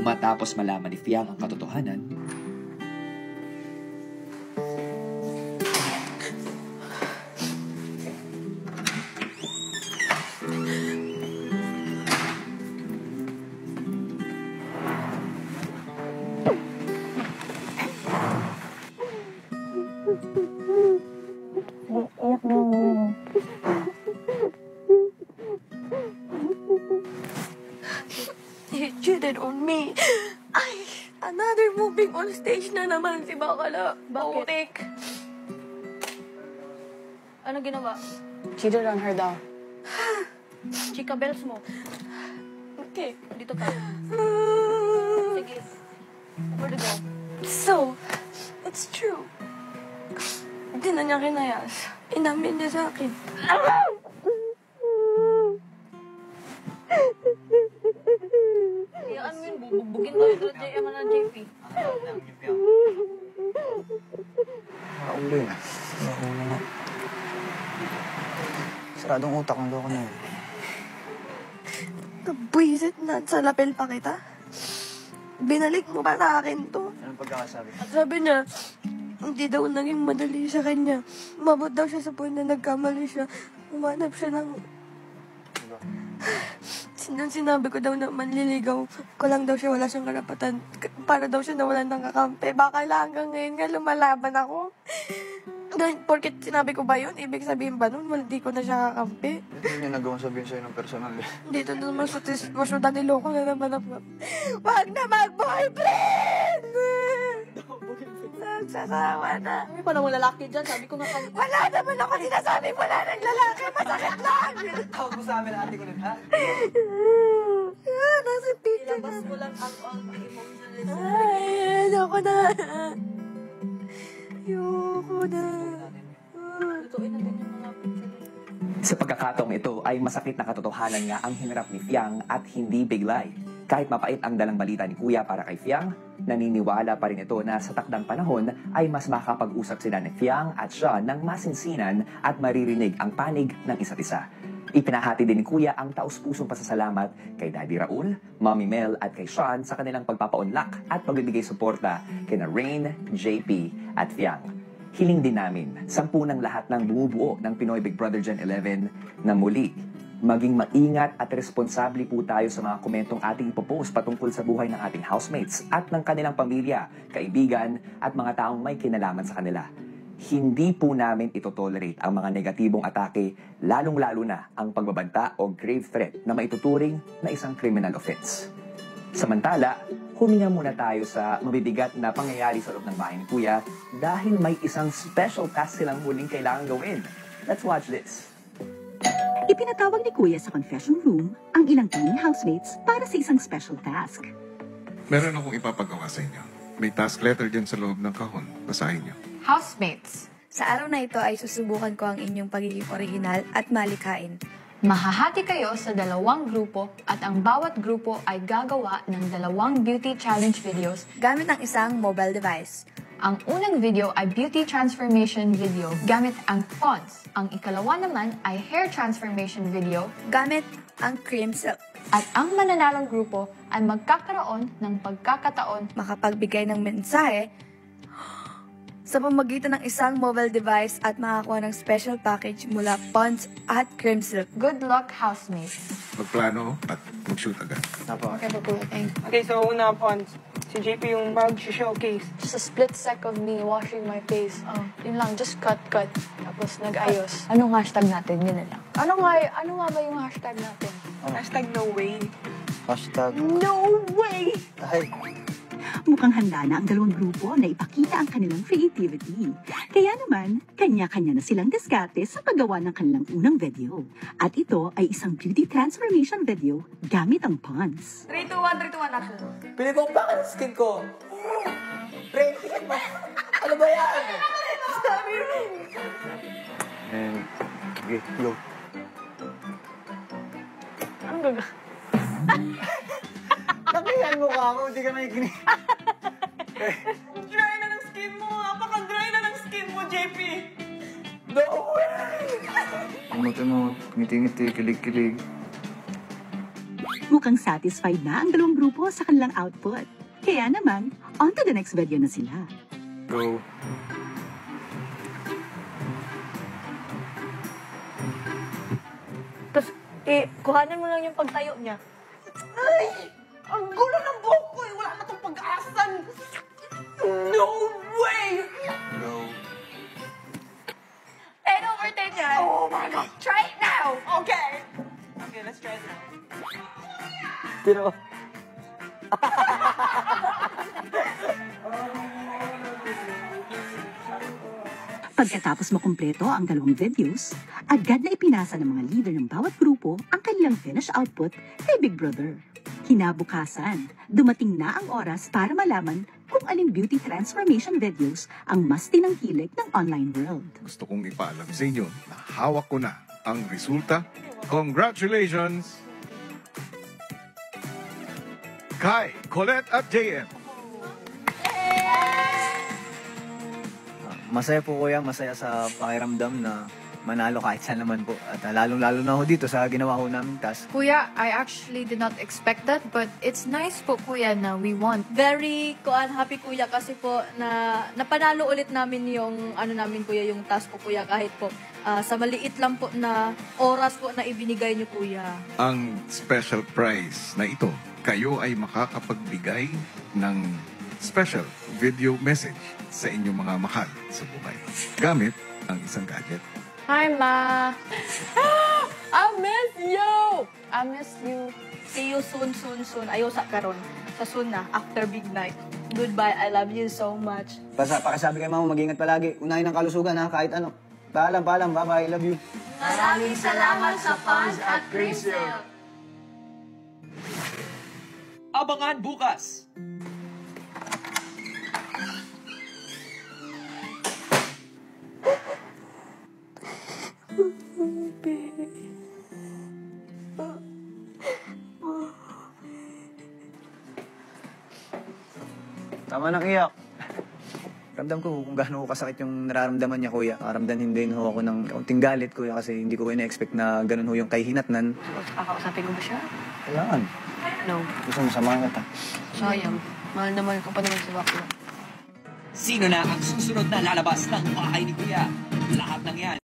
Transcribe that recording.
Matapos malaman ni Fiang ang katotohanan, He cheated on me. Ay, another moving on stage na naman si Bakala. Bakit? Ano ginawa? Cheated on her daw. Chika bells mo. Okay. Dito pa. Sige. Where to go? So, it's true. Hindi na niya kinayas. Inamin niya sa akin. Iyaan mo yun, bubugbugin tayo doon na JP. Nakaulo yun. Nakaulo na. Saradong utak ng loko na yun. Nabwisit na sa lapel pa kita. Binalik mo ba sa akin to? Anong pagkakasabi? At sabi niya, hindi daw naging madali sa kanya. Umabot daw siya sa point na nagkamali siya. Umanap siya ng... Nung sinabi ko daw na manliligaw ko lang daw siya, wala siyang karapatan. Para daw siya nawalan ng kakampi. Baka lang hanggang ngayon nga lumalaban ako. Dahil, porket sinabi ko ba yun? Ibig sabihin ba nun? Hindi ko na siya kakampi. Hindi niya nagawang sabihin sa'yo ng personal eh. Dito na naman sa tiswasyon, niloko na naman ako. Wag na mag-boyfriend! Nagsasawa na. May pa naman lalaki dyan, sabi ko nga Wala naman ako sinasabi, wala ng lalaki, masakit lang! Tawag mo sa amin ate ko nun, ha? Nasa picture ilabas na. mo lang ang emotional. Ay, ayoko na. Ayoko na. Lutuin natin yung mga picture. sa pagkakataong ito ay masakit na katotohanan nga ang hinarap ni Fiang at hindi biglay. Kahit mapait ang dalang balita ni Kuya para kay Fiang, naniniwala pa rin ito na sa takdang panahon ay mas makapag-usap sila ni Fiang at siya ng masinsinan at maririnig ang panig ng isa't isa. Ipinahati din ni Kuya ang taus-pusong pasasalamat kay Daddy Raul, Mommy Mel at kay Sean sa kanilang pagpapaunlak at pagbibigay suporta kina Rain, JP at Fiang. Hiling din namin, sampu ng lahat ng bumubuo ng Pinoy Big Brother Gen 11 na muli maging maingat at responsable po tayo sa mga komentong ating ipopost patungkol sa buhay ng ating housemates at ng kanilang pamilya, kaibigan at mga taong may kinalaman sa kanila. Hindi po namin ito-tolerate ang mga negatibong atake, lalong-lalo na ang pagbabanta o grave threat na maituturing na isang criminal offense. Samantala, huminga muna tayo sa mabibigat na pangyayari sa loob ng bahay ni Kuya dahil may isang special task silang muling kailangan gawin. Let's watch this. Ipinatawag ni Kuya sa confession room ang ilang teen housemates para sa isang special task. Meron akong ipapagawa sa inyo. May task letter dyan sa loob ng kahon. Basahin niyo. Housemates, sa araw na ito ay susubukan ko ang inyong pagiging original at malikhain. Mahahati kayo sa 2 grupo at ang bawat grupo ay gagawa ng 2 beauty challenge videos. Gamit ang isang mobile device. Ang unang video ay beauty transformation video gamit ang Pond's. Ang ikalawa naman ay hair transformation video Gamit ang cream silk. at ang mananalong grupo ay magkakaroon ng pagkakataon Makapagbigay ng mensahe sa pamamagitan ng isang mobile device at makakuha ng special package mula Pond's at Cream Silk. good luck housemates. Magplano at mag-shoot agad. Okay, papulutin. Okay, so una Pons, si JP yung mag-showcase. Just a split sec of me washing my face. Yun lang, just cut. Tapos nag-ayos. Anong hashtag natin? Yun na lang. Ano nga ba yung hashtag natin? Hashtag no way. Hashtag. No way! Ay, Mukhang handa na ang 2 grupo na ipakita ang kanilang creativity. Kaya naman, kanya-kanya na silang diskarte sa paggawa ng kanilang unang video. At ito ay isang beauty transformation video gamit ang Pond's. 3, 2, 1, 3, 2, 1, action. pinipokpak ang skin ko. Rain, tingin mo. Ano ba yan? Sabi mo. And, okay, go. Anong gaga? Nakihan mo ka ako, hindi ka nakikinig. Dry na ng skin mo! Napaka-dry na ng skin mo, JP! No way! Umuti mo, ngiti-ngiti, kilig-kilig. Mukhang mukhang satisfied na ang dalawang grupo sa kanilang output. Kaya naman, on to the next video na sila. Go. Tapos, kuhanan mo lang yung pagtayo niya. Ay! Ang gulo ng buhok ko eh! Wala na tong pag-aasan! No way! Go. And over 10 yan. Oh my God! Try it now! Okay! Okay, let's try it now. Tino. Pagkatapos makumpleto ang dalawang videos, agad na ipinasa ng mga leader ng bawat grupo ang kanilang finished output kay Big Brother. Kinabukasan, dumating na ang oras para malaman kung aling beauty transformation videos ang mas tinangkilik ng online world. Gusto kong ipaalam sa inyo na hawak ko na ang resulta. Congratulations! Kai, Colette at JM. Masaya po kuya, masaya sa pakiramdam na manalo kahit saan naman po. At lalong-lalo na ho dito sa ginawa ho namin task. Kuya, I actually did not expect that, but it's nice po, kuya, na we won. Very happy kuya kasi po na napanalo ulit namin yung namin kuya, yung task po kuya kahit po sa maliit lang po na oras po na ibinigay niyo kuya. Ang special prize na ito, kayo ay makakapagbigay ng special video message sa inyong mga mahal sa buhay gamit ang isang gadget. Hi, Ma. I miss you. I miss you. See you soon. Ayaw sa karon. Sa soon na, after big night. Goodbye, I love you so much. Pakisabi kay mama, mag-ingat palagi. Unahin ang kalusugan ha, kahit ano. Paalam, bye-bye, I love you. Maraming salamat sa fans at Crystal. Abangan bukas! Tama nang iyak. Ramdam ko kung gaano kasakit yung nararamdaman niya, kuya. Karamdaman din ho ako ng kaunting galit, kuya, kasi hindi ko ina-expect na ganun ho yung kahihinatnan. Kakausapin ko ba siya? Kailangan. No. Gusto mo samahan kita. Sayang. Mahal naman ko pa naman si Bakla. Sino na ang susunod na lalabas ng bahay ni Kuya? Lahat ng yan